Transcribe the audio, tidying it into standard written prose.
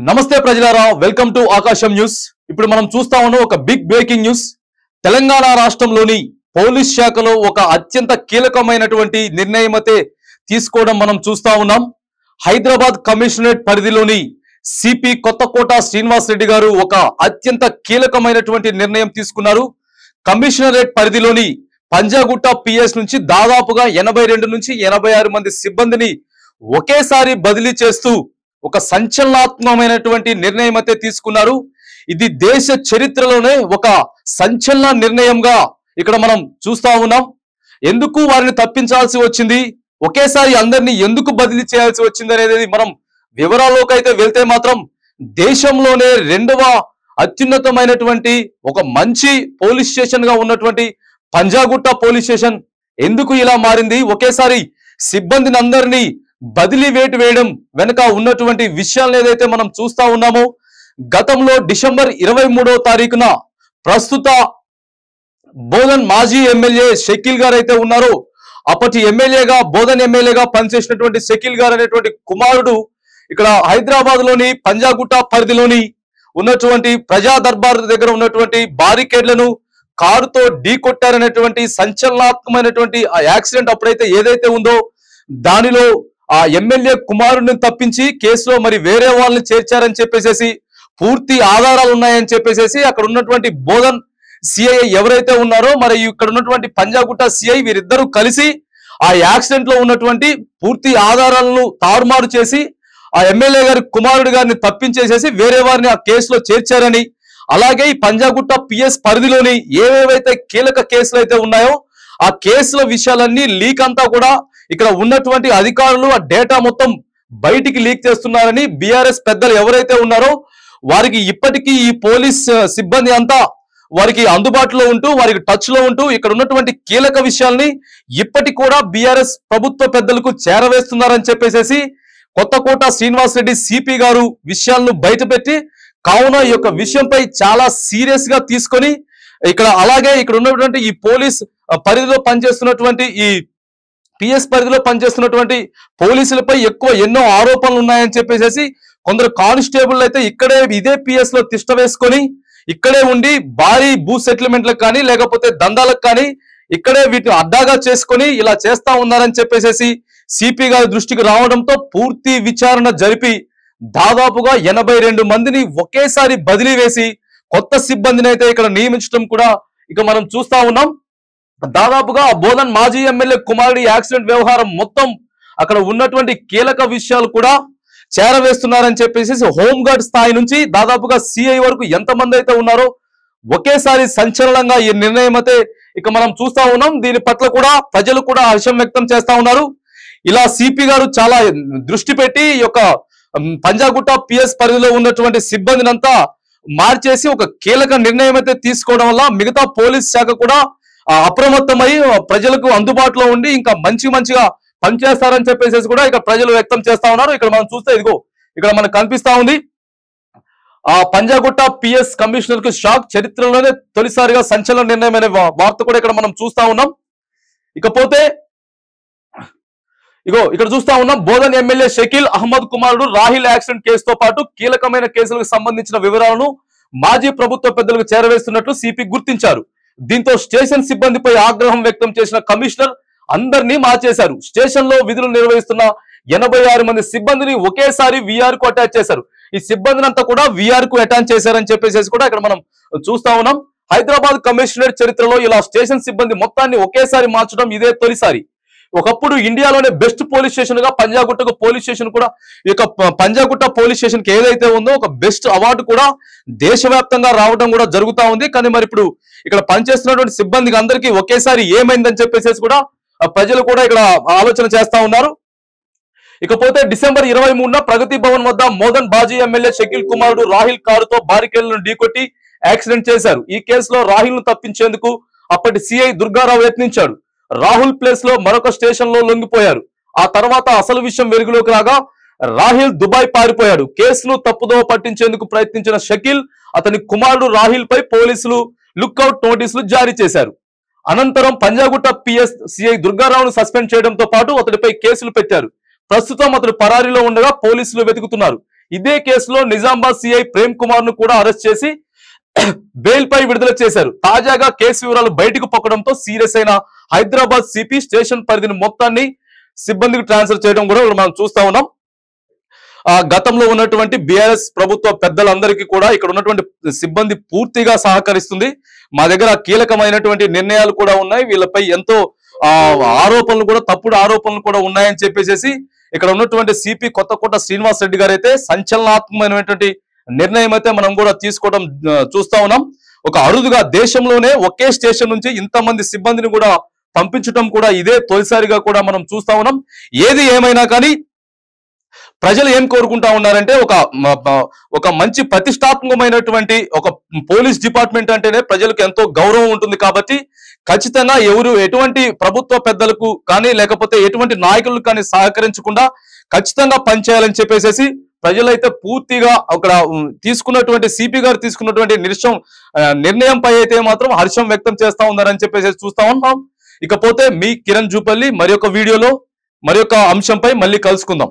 నమస్తే ప్రజలారా, welcome to ఆకాశం న్యూస్. ఇప్పుడు మనం చూస్తా ఉన్నాం ఒక బిగ్ బ్రేకింగ్ న్యూస్. తెలంగాణ రాష్ట్రంలోని పోలీస్ శాఖలో ఒక అత్యంత కీలకమైనటువంటి నిర్ణయం అయితే తీసుకోవడం మనం చూస్తా ఉన్నాం. హైదరాబాద్ కమిషనరేట్ పరిధిలోని సిపి కొత్తకోట శ్రీనివాస్ రెడ్డి గారు ఒక అత్యంత కీలకమైనటువంటి నిర్ణయం తీసుకున్నారు. కమిషనరేట్ పరిధిలోని పంజాగుట్ట పిఎస్ నుంచి దాదాపుగా 82 నుంచి 86 మంది సిబ్బందిని ఒకేసారి బదిలీ చేస్తూ ఒక సంచలనాత్మకమైనటువంటి నిర్ణయం అయితే తీసుకున్నారు. ఇది దేశ చరిత్రలోనే ఒక సంచలన నిర్ణయంగా ఇక్కడ మనం చూస్తా ఉన్నాం. ఎందుకు వారిని తప్పించాల్సి వచ్చింది, ఒకేసారి అందరినీ ఎందుకు బదిలీ చేయాల్సి వచ్చింది అనేది మనం వివరాల్లోకి అయితే వెళ్తే మాత్రం దేశంలోనే రెండవ అత్యున్నతమైనటువంటి ఒక మంచి పోలీస్ స్టేషన్ గా ఉన్నటువంటి పంజాగుట్ట పోలీస్ స్టేషన్ ఎందుకు ఇలా మారింది, ఒకేసారి సిబ్బందిని అందరినీ బదిలీ వేటు వేయడం వెనుక ఉన్నటువంటి విషయాలను ఏదైతే మనం చూస్తా ఉన్నామో, గతంలో డిసెంబర్ 23వ తారీఖున ప్రస్తుత బోధన్ మాజీ ఎమ్మెల్యే షకీల్ గారు అయితే ఉన్నారో, అప్పటి బోధన్ ఎమ్మెల్యేగా పనిచేసినటువంటి షకీల్ గారు అనేటువంటి కుమారుడు ఇక్కడ హైదరాబాద్ లోని పంజాగుట్ట పరిధిలోని ఉన్నటువంటి ప్రజా దర్బార్ దగ్గర ఉన్నటువంటి బారికేడ్లను కారుతో ఢీ కొట్టారనేటువంటి సంచలనాత్మకమైనటువంటి ఆ యాక్సిడెంట్ అప్పుడైతే ఏదైతే ఉందో దానిలో ఆ ఎమ్మెల్యే కుమారుడిని తప్పించి కేసులో మరి వేరే వాళ్ళని చేర్చారని చెప్పేసి, పూర్తి ఆధారాలు ఉన్నాయని చెప్పేసి అక్కడ ఉన్నటువంటి బోధన్ సిఐ ఎవరైతే ఉన్నారో, మరి ఇక్కడ ఉన్నటువంటి పంజాగుట్ట సిఐ వీరిద్దరూ కలిసి ఆ యాక్సిడెంట్ లో ఉన్నటువంటి పూర్తి ఆధారాలను తారుమారు చేసి ఆ ఎమ్మెల్యే గారి కుమారుడు గారిని తప్పించేసేసి వేరే వారిని ఆ కేసులో చేర్చారని, అలాగే ఈ పంజాగుట్ట పిఎస్ పరిధిలోని ఏవేవైతే కీలక కేసులు అయితే ఉన్నాయో ఆ కేసుల విషయాలన్నీ లీక్ అంతా కూడా ఇక్కడ ఉన్నటువంటి అధికారులు ఆ డేటా మొత్తం బయటికి లీక్ చేస్తున్నారని బీఆర్ఎస్ పెద్దలు ఎవరైతే ఉన్నారో వారికి ఇప్పటికీ ఈ పోలీస్ సిబ్బంది అంతా వారికి అందుబాటులో ఉంటూ వారికి టచ్ లో ఉంటూ ఇక్కడ ఉన్నటువంటి కీలక విషయాల్ని ఇప్పటికి కూడా బీఆర్ఎస్ ప్రభుత్వ పెద్దలకు చేరవేస్తున్నారని చెప్పేసి కొత్తకోట శ్రీనివాస్ రెడ్డి సిపి గారు విషయాలను బయటపెట్టి, కావున ఈ యొక్క విషయంపై చాలా సీరియస్ గా తీసుకొని అలాగే ఇక్కడ ఉన్నటువంటి ఈ పోలీస్ పరిధిలో పనిచేస్తున్నటువంటి ఈ పిఎస్ పరిధిలో పనిచేస్తున్నటువంటి పోలీసులపై ఎన్నో ఆరోపణలు ఉన్నాయని చెప్పేసి కొందరు కానిస్టేబుల్ అయితే ఇదే పిఎస్ లో తిష్ట వేసుకొని ఇక్కడే ఉండి భారీ భూ సెటిల్మెంట్లకు కానీ లేకపోతే దందాలకు కానీ ఇక్కడే వీటిని అడ్డాగా చేసుకొని ఇలా చేస్తా ఉన్నారని చెప్పేసి సిపి గారి దృష్టికి రావడంతో పూర్తి విచారణ జరిపి దాదాపుగా 82 మందిని ఒకేసారి బదిలీ వేసి కొత్త సిబ్బందిని అయితే ఇక్కడ నియమించడం కూడా ఇక మనం చూస్తా ఉన్నాం. దాదాపుగా బోధన్ మాజీ ఎమ్మెల్యే కుమారుడి యాక్సిడెంట్ వ్యవహారం మొత్తం అక్కడ ఉన్నటువంటి కీలక విషయాలు కూడా చేరవేస్తున్నారని చెప్పేసి హోంగార్డ్ స్థాయి నుంచి దాదాపుగా సిఐ వరకు ఎంతమంది అయితే ఉన్నారో ఒకేసారి సంచలనంగా ఈ నిర్ణయం అయితే ఇక మనం చూస్తా ఉన్నాం. దీని పట్ల కూడా ప్రజలు కూడా హర్షం వ్యక్తం చేస్తా ఉన్నారు. ఇలా సిపి గారు చాలా దృష్టి పెట్టి ఈ యొక్క పంజాగుట్ట పిఎస్ పరిధిలో ఉన్నటువంటి సిబ్బందిని అంతా మార్చేసి ఒక కీలక నిర్ణయం అయితే తీసుకోవడం వల్ల మిగతా పోలీస్ శాఖ కూడా అప్రమత్తమై ప్రజలకు అందుబాటులో ఉండి ఇంకా మంచిగా పనిచేస్తారని చెప్పేసి కూడా ఇక్కడ ప్రజలు వ్యక్తం చేస్తా ఉన్నారు. ఇక్కడ మనం చూస్తే ఇదిగో ఇక్కడ మనకు కనిపిస్తా ఉంది ఆ పంజాగుట్ట పిఎస్ కమిషనర్ కు షాక్, చరిత్రలోనే తొలిసారిగా సంచలన నిర్ణయం అనే వార్త కూడా ఇక్కడ మనం చూస్తా ఉన్నాం. ఇకపోతే ఇక్కడ చూస్తా ఉన్నాం బోధన్ ఎమ్మెల్యే షకీల్ అహ్మద్ కుమారుడు రాహిల్ యాక్సిడెంట్ కేసుతో పాటు కీలకమైన కేసులకు సంబంధించిన వివరాలను మాజీ ప్రభుత్వ పెద్దలకు చేరవేస్తున్నట్లు సిపి గుర్తించారు. దీంతో స్టేషన్ సిబ్బందిపై ఆగ్రహం వ్యక్తం చేసిన కమిషనర్ అందరినీ మార్చేశారు. స్టేషన్ లో విధులు నిర్వహిస్తున్న 86 మంది సిబ్బందిని ఒకేసారి విఆర్ కు అటాచ్ చేశారు. ఈ సిబ్బందిని అంతా కూడా విఆర్ కు అటాచ్ చేశారని చెప్పేసి కూడా ఇక్కడ మనం చూస్తా ఉన్నాం. హైదరాబాద్ కమిషనరేట్ చరిత్రలో ఇలా స్టేషన్ సిబ్బంది మొత్తాన్ని ఒకేసారి మార్చడం ఇదే తొలిసారి. ఒకప్పుడు ఇండియాలోనే బెస్ట్ పోలీస్ స్టేషన్ గా పంజాగుట్టకు పోలీస్ స్టేషన్ కూడా ఈ యొక్క పంజాగుట్ట పోలీస్ స్టేషన్ కి ఏదైతే ఉందో ఒక బెస్ట్ అవార్డు కూడా దేశవ్యాప్తంగా రావడం కూడా జరుగుతా ఉంది. కానీ మరి ఇప్పుడు ఇక్కడ పనిచేస్తున్నటువంటి సిబ్బందికి అందరికీ ఒకేసారి ఏమైందని చెప్పేసి కూడా ప్రజలు కూడా ఇక్కడ ఆలోచన చేస్తా ఉన్నారు. ఇకపోతే డిసెంబర్ 23న ప్రగతి భవన్ వద్ద మోదన్ బాజీ ఎమ్మెల్యే షకీల్ కుమారుడు రాహిల్ కారుతో బారికేడ్లను ఢీకొట్టి యాక్సిడెంట్ చేశారు. ఈ కేసులో రాహిల్ ను తప్పించేందుకు అప్పటి సిఐ దుర్గారావు యత్నించాడు. రాహుల్ ప్లేస్ లో మరొక స్టేషన్ లో లొంగిపోయారు. ఆ తర్వాత అసలు విషయం వెలుగులోకి రాగా రాహిల్ దుబాయ్ పారిపోయాడు. కేసును తప్పుదోవ పట్టించేందుకు ప్రయత్నించిన షకీల్ అతని కుమారుడు రాహిల్ పై పోలీసులు లుక్అవుట్ నోటీసులు జారీ చేశారు. అనంతరం పంజాగుట్ట పిఎస్ సిఐ దుర్గారావును సస్పెండ్ చేయడంతో పాటు అతడిపై కేసులు పెట్టారు. ప్రస్తుతం అతడు పరారీలో ఉండగా పోలీసులు వెతుకుతున్నారు. ఇదే కేసులో నిజామాబాద్ సిఐ ప్రేమ్ కుమార్ ను కూడా అరెస్ట్ చేసి బెయిల్ పై విడుదల చేశారు. తాజాగా కేసు వివరాలు బయటకు పొక్కడంతో సీరియస్ అయిన హైదరాబాద్ సిపి స్టేషన్ పరిధిని మొత్తాన్ని సిబ్బందికి ట్రాన్స్ఫర్ చేయడం కూడా మనం చూస్తా ఉన్నాం. గతంలో ఉన్నటువంటి బిఆర్ఎస్ ప్రభుత్వ పెద్దలందరికీ కూడా ఇక్కడ ఉన్నటువంటి సిబ్బంది పూర్తిగా సహకరిస్తుంది. మా దగ్గర కీలకమైనటువంటి నిర్ణయాలు కూడా ఉన్నాయి, వీళ్ళపై ఎంతో ఆరోపణలు కూడా తప్పుడు ఆరోపణలు కూడా ఉన్నాయని చెప్పేసి ఇక్కడ ఉన్నటువంటి సిపి కొత్తకోట శ్రీనివాస్ రెడ్డి గారు అయితే సంచలనాత్మకమైనటువంటి నిర్ణయం అయితే మనం కూడా తీసుకోవడం చూస్తా ఉన్నాం. ఒక అరుదుగా దేశంలోనే ఒకే స్టేషన్ నుంచి ఇంతమంది సిబ్బందిని కూడా పంపించడం కూడా ఇదే తొలిసారిగా కూడా మనం చూస్తా ఉన్నాం. ఏది ఏమైనా కానీ ప్రజలు ఏం కోరుకుంటా ఉన్నారంటే ఒక మంచి ప్రతిష్టాత్మకమైనటువంటి ఒక పోలీస్ డిపార్ట్మెంట్ అంటేనే ప్రజలకు ఎంతో గౌరవం ఉంటుంది. కాబట్టి ఖచ్చితంగా ఎటువంటి ప్రభుత్వ పెద్దలకు కానీ లేకపోతే ఎటువంటి నాయకులకు కానీ సహకరించకుండా ఖచ్చితంగా పనిచేయాలని చెప్పేసి ప్రజలైతే పూర్తిగా అక్కడ తీసుకున్నటువంటి సిపి గారు తీసుకున్నటువంటి నిర్ణయంపై అయితే మాత్రం హర్షం వ్యక్తం చేస్తా ఉన్నారని చెప్పేసి చూస్తా ఉన్నాం. ఇకపోతే మీ కిరణ్ జూపల్లి మరి ఒక వీడియోలో మరి ఒక అంశంపై మళ్ళీ కలుసుకుందాం.